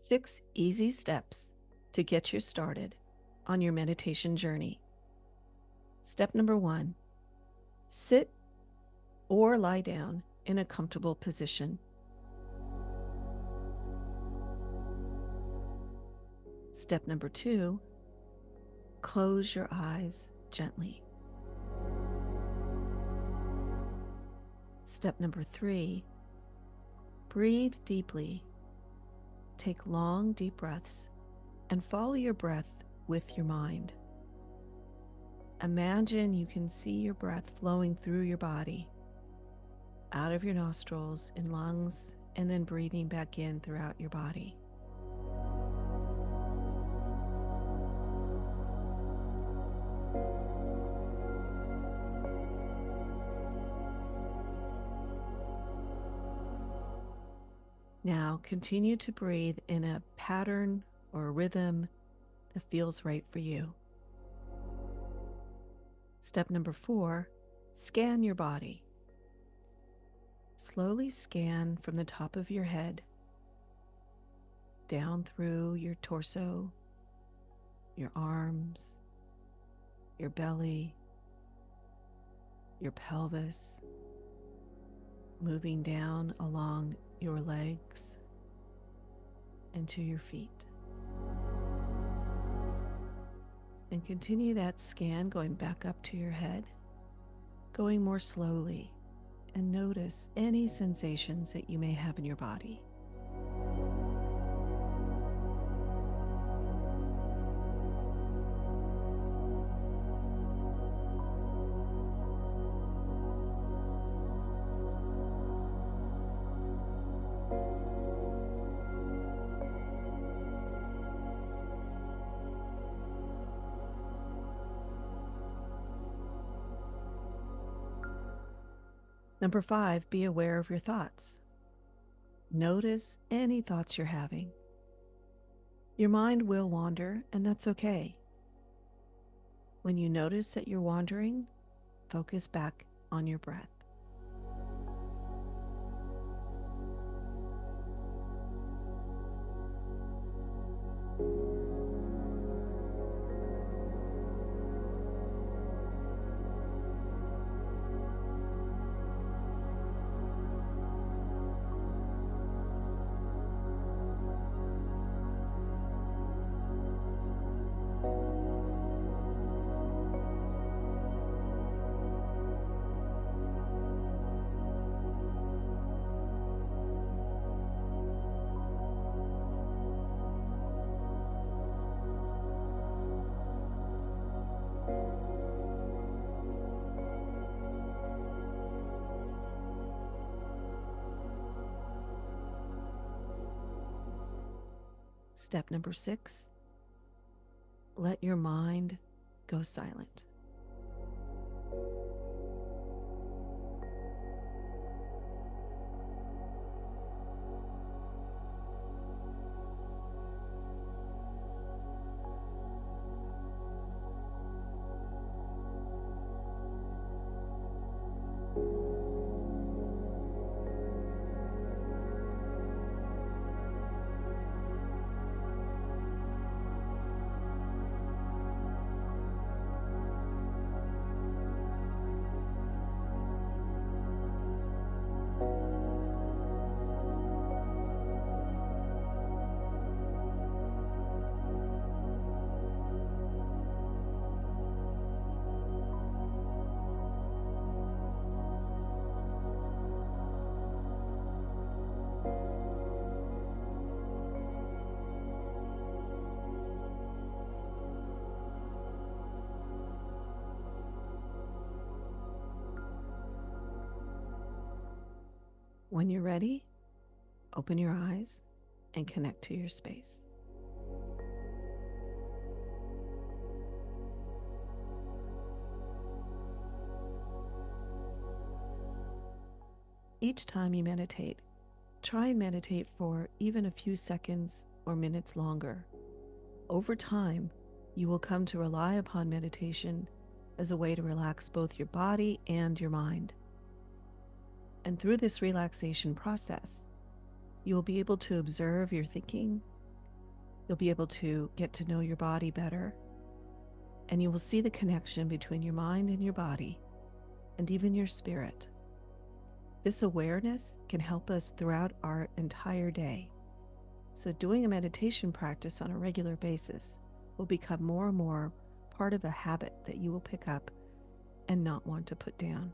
6 easy steps to get you started on your meditation journey. Step number 1, sit or lie down in a comfortable position. Step number 2, close your eyes gently. Step number 3, breathe deeply. Take long, deep breaths and follow your breath with your mind. Imagine you can see your breath flowing through your body, out of your nostrils and lungs, and then breathing back in throughout your body. Now continue to breathe in a pattern or a rhythm that feels right for you. Step number 4, scan your body. Slowly scan from the top of your head, down through your torso, your arms, your belly, your pelvis, moving down along your legs and to your feet. And continue that scan going back up to your head, going more slowly, and notice any sensations that you may have in your body. Number 5, be aware of your thoughts. Notice any thoughts you're having. Your mind will wander, and that's okay. When you notice that you're wandering, focus back on your breath. Step number 6, let your mind go silent. When you're ready, open your eyes and connect to your space. Each time you meditate, try and meditate for even a few seconds or minutes longer. Over time, you will come to rely upon meditation as a way to relax both your body and your mind. And through this relaxation process, you will be able to observe your thinking You'll be able to get to know your body better, and you will see the connection between your mind and your body, and even your spirit. This awareness can help us throughout our entire day. So, doing a meditation practice on a regular basis will become more and more part of a habit that you will pick up and not want to put down.